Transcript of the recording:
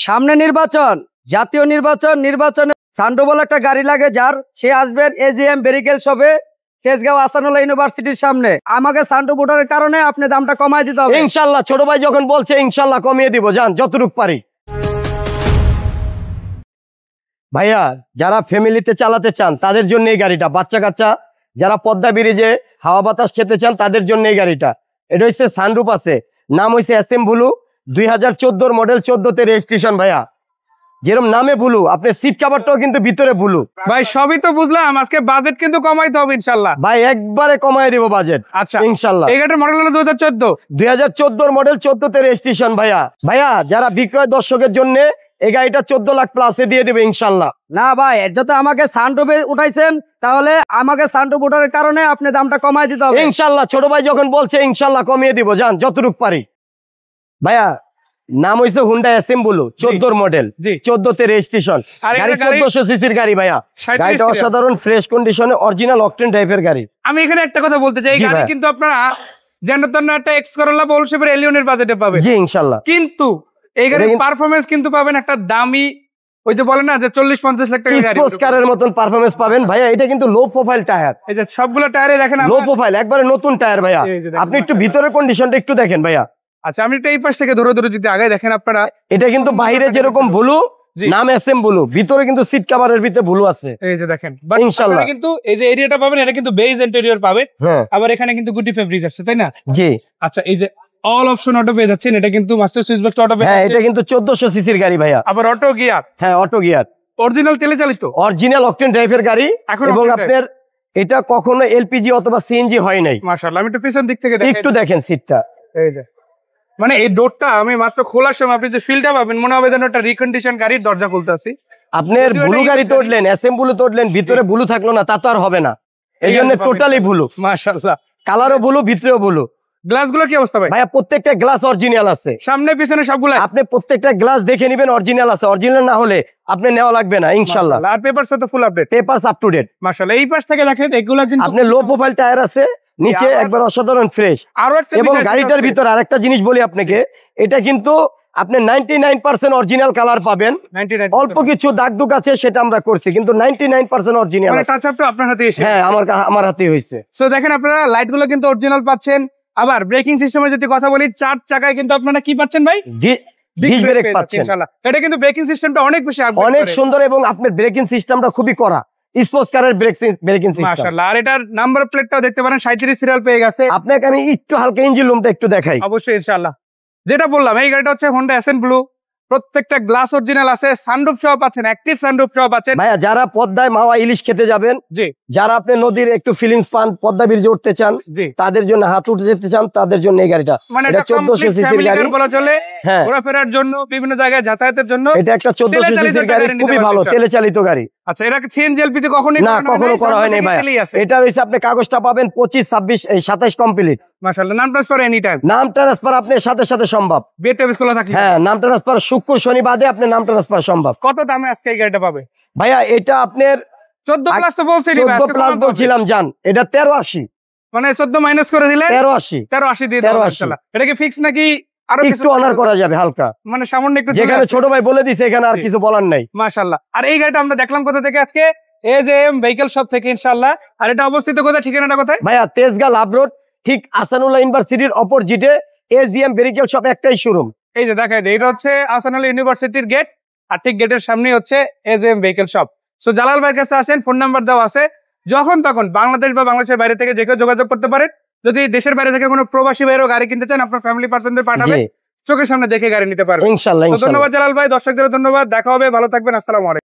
সামনে নির্বাচন, জাতীয় নির্বাচন, নির্বাচনে সান্ডু বলে একটা গাড়ি লাগে, যার সে আসবেন এজিএম ভেহিকেল শপে, তেজগাঁও আহসানুল্লাহ ইউনিভার্সিটির সামনে। আমাকে সান্ডু ভোটারের কারণে আপনি দামটা কমায় দিতে হবে ইনশাল্লাহ। ছোট ভাই যখন বলছে ইনশাল্লাহ কমিয়ে দিব, যান যতটুক পারি। ভাইয়া যারা ফ্যামিলিতে চালাতে চান তাদের জন্য এই গাড়িটা, বাচ্চা কাচ্চা যারা পদ্মা ব্রিজে হাওয়া বাতাস খেতে চান তাদের জন্য এই গাড়িটা। এটা হচ্ছে সানরুফ আছে, নাম হয়েছে এসএম ব্লু, 2014 মডেল, 14তে রেজিস্ট্রেশন। ভাইয়া যেরকম নামে ব্লু, আপনার সিট কভারটাও কিন্তু ভিতরে ব্লু। ভাই সবই তো বুঝলাম, আজকে বাজেট কিন্তু কমাইতে হবে ইনশাল্লাহ। ভাই একবারে কমায় দিব বাজেট, আচ্ছা ইনশাল্লাহ। এই গাড়ির মডেল হলো 2014 মডেল, 14তে রেজিস্ট্রেশন। ভাইয়া যারা বিক্রয় দর্শকের জন্য এই গাড়িটা 14 লাখ প্লাসে দিয়ে দেবে ইনশাল্লাহ। না ভাই, যত আমাকে সানরুফে উঠাইছেন, তাহলে আমাকে সানরুফ ভোটারের কারণে আপনি দামটা কমায় দিতে হবে ইনশাল্লাহ। ছোট ভাই যখন বলছে ইনশাল্লাহ কমিয়ে দিব, যান যতটুক পারি। ভাইয়া নাম হইছে হুন্ডা এসএম ব্লু, 14 মডেল, 14তে রেজিস্ট্রেশন। গাড়ি 1400 সিসির গাড়ি। ভাইয়া গাড়িটা অসাধারণ ফ্রেশ কন্ডিশনে, অরিজিনাল অকটেন টাইপের গাড়ি। আমি এখানে একটা কথা বলতে চাই, এই গাড়ি কিন্তু আপনারা জেনতন একটা এক্স করোলা বোল শেপের এলিয়নের বাজেটে পাবেন। জি ইনশাল্লাহ। কিন্তু এই গাড়ির পারফরম্যান্স কিন্তু পাবেন একটা দামি, ওই যে বলে না যে 40-50 লাখ টাকা গাড়ি, স্পোর্টস কারের মতন পারফরম্যান্স পাবেন। ভাইয়া এটা কিন্তু লো প্রোফাইল টায়ার, এই যে সবগুলো টায়ারে দেখেন লো প্রোফাইল, একবারে নতুন টায়ার। ভাইয়া আপনি একটু ভিতরের কন্ডিশনটা একটু দেখেন ভাইয়া। আচ্ছা আমি এটা এই পাশ থেকে ধরে ধরে যদি আগে দেখেন আপনারা, এটা কিন্তু বাইরে যেরকম ব্লু, নাম এসএম ব্লু, ভিতরে কিন্তু সিট কভারের ভিতরে ব্লু আছে। এই যে দেখেন ইনশাআল্লাহ। কিন্তু এই যে এরিয়াটা পাবেন, এটা কিন্তু বেজ ইন্টেরিয়র পাবেন। আবার এখানে কিন্তু গুটি ফেব্রিজ আছে, তাই না? জি। আচ্ছা এই যে অল অপশন অটো পেয়ে যাচ্ছেন, এটা কিন্তু মাস্টার সুইচ বক্স অটো পেয়ে যাচ্ছেন। এটা কিন্তু 1400 সিসির গাড়ি ভাইয়া। আবার অটো গিয়ার। হ্যাঁ অটো গিয়ার, অরিজিনাল তেলে চালিত, অরিজিনাল অকটেন ড্রাইভের গাড়ি। এবং আপনার এটা কখনো এলপিজি অথবা সিএনজি হয় নাই। মাশাআল্লাহ। আমি একটু পিছন দিক থেকে একটু দেখেন সিটটা, এই যে মানে এই ডোরটা আমি মাত্র খোলার সময় আপনি যে ফিলটা পাবেন, মনে হবে যেন একটা রিকন্ডিশন গাড়ির দরজা খুলতেছি। আপনার ব্লু গাড়ি তুললেন, এসএম ব্লু তুললেন, ভিতরে ব্লু থাকলো না, তা তো আর হবে না। এই জন্য টোটালি ব্লু। মাশাআল্লাহ। কালারও ব্লু, ভিতরেও ব্লু। গ্লাসগুলোর কি অবস্থা ভাই? ভাইয়া প্রত্যেকটা গ্লাস অরিজিনাল আছে, সামনে পিছনে সবগুলো। আপনি প্রত্যেকটা গ্লাস দেখে নেবেন, অরিজিনাল আছে। অরিজিনাল না হলে আপনি নেওয়া লাগবে না ইনশাআল্লাহ। আর পেপারস তো full update, papers up to date. মাশাআল্লাহ। এই পাশ থেকে দেখেন এগুলো কিন্তু আপনি লো প্রোফাইল টায়ার আছে, নিচে একবার অসাধারণ ফ্রেশ। এবং গাড়িটার ভিতর আরেকটা জিনিস বলি আপনাকে, এটা কিন্তু আপনি 99% অরিজিনাল কালার পাবেন। অল্প কিছু দাগ দুগ আছে, সেটা আমরা করছি, কিন্তু 99% অরিজিনাল। মানে টাচ আপটা আপনার হাতে এসেছে? হ্যাঁ আমার হাতে হয়েছে। সো দেখেন আপনারা লাইটগুলো কিন্তু অরিজিনাল পাচ্ছেন। আবার ব্রেকিং সিস্টেমের যদি কথা বলি, 4 চাকায় কিন্তু আপনারা কি পাচ্ছেন ভাই? ডিস্ক ব্রেক পাচ্ছেন ইনশাআল্লাহ। এটা কিন্তু ব্রেকিং সিস্টেমটা অনেক বেশি অনেক সুন্দর, এবং আপনার ব্রেকিং সিস্টেমটা খুবই কড়া, স্পোর্টস কারের ব্রেকিং সিস্টেম। মাশাআল্লাহ। আর এটার নাম্বার প্লেটটাও দেখতে পারেন, 37 সিরিয়াল পেয়ে গেছে। আপনাকে আমি একটু হালকা ইঞ্জিন রুমটা একটু দেখাই। অবশ্যই ইনশাআল্লাহ। যেটা বললাম, এই গাড়িটা হচ্ছে হোন্ডা এসএম ব্লু, প্রত্যেকটা গ্লাস অরিজিনাল আছে, সানরুফ সহ পাচ্ছেন, অ্যাক্টিভ সানরুফ সহ পাচ্ছেন। ভাইয়া যারা পদ্মায় মাওয়া ইলিশ খেতে যাবেন, জি, যারা আপনি নদীর একটু ফিলিংস পান, পদ্মা ব্রিজে উঠতে চান, তাদের জন্য, হাত উঠে যেতে চান, তাদের জন্য এই গাড়িটা। মানে এটা 1400 সিসির গাড়ি বলা চলে, ঘোরাফেরার জন্য, বিভিন্ন জায়গায় যাতায়াতের জন্য। এটা একটা 1400 সিসির গাড়ি, খুবই ভালো তেলে চালিত গাড়ি। আচ্ছা এটাকে সিএনজি এলপিজি কখনোই না, কখনো করা হয়নি ভাই। এটা হইছে আপনি কাগজটা পাবেন 25, 26, 27 কমপ্লিট। মাশাআল্লাহ। নাম ট্রান্সফার এনি টাইম, নাম ট্রান্সফার আপনার সাথে সাথে সম্ভব। বেড টেবিল খোলা থাকলে, হ্যাঁ নাম ট্রান্সফার শুক্র শনি বাদে আপনি নাম ট্রান্সফার সম্ভব। কত দামে আজকে এই গাড়িটা পাবে ভাইয়া? এটা আপনার 14 প্লাস তো বলছেন, 14 প্লাস বলছিলাম, জান এটা 1380, মানে 14 মাইনাস করে দিলে 1380 দিয়ে দেব ইনশাআল্লাহ। এটা কি ফিক্স নাকি আরো একটু অনার করা যাবে হালকা, মানে সামান্য একটু? যেখানে ছোট ভাই বলে দিছে এখানে আর কিছু বলার নাই। মাশাআল্লাহ। আর এই গাড়িটা আমরা দেখলাম কোথা থেকে আজকে? এজেএম ভেহিকল শপ থেকে ইনশাআল্লাহ। আর এটা অবস্থিত কোথায়, ঠিকানাটা কোথায়? ভাইয়া তেজগাঁও লাভ রোড, ঠিক আহসানুল্লাহ ইউনিভার্সিটির অপোজিটে এজিএম ভেহিকল শপ, একটাই শোরুম। এই যে দেখেন, এটা হচ্ছে আহসানুল্লাহ ইউনিভার্সিটির গেট, আর ঠিক গেটের সামনেই হচ্ছে AJM vehicle shop. So Jalal ভাইয়ের কাছে আসেন, ফোন নাম্বার দেওয়া আছে, যখন তখন বাংলাদেশ বা বাংলাদেশের বাইরে থেকে যে কেউ যোগাযোগ করতে পারেন। যদি দেশের বাইরে থেকে কোনো প্রবাসী ভাইয়েরও গাড়ি কিনতে চান, আপনার ফ্যামিলি পার্সনদের পাঠাবেন, চোখের সামনে দেখে গাড়ি নিতে পারবেন ইনশাআল্লাহ। ধন্যবাদ জালাল ভাই, দর্শকদের ধন্যবাদ। দেখা হবে, ভালো থাকবেন, আসসালামু আলাইকুম।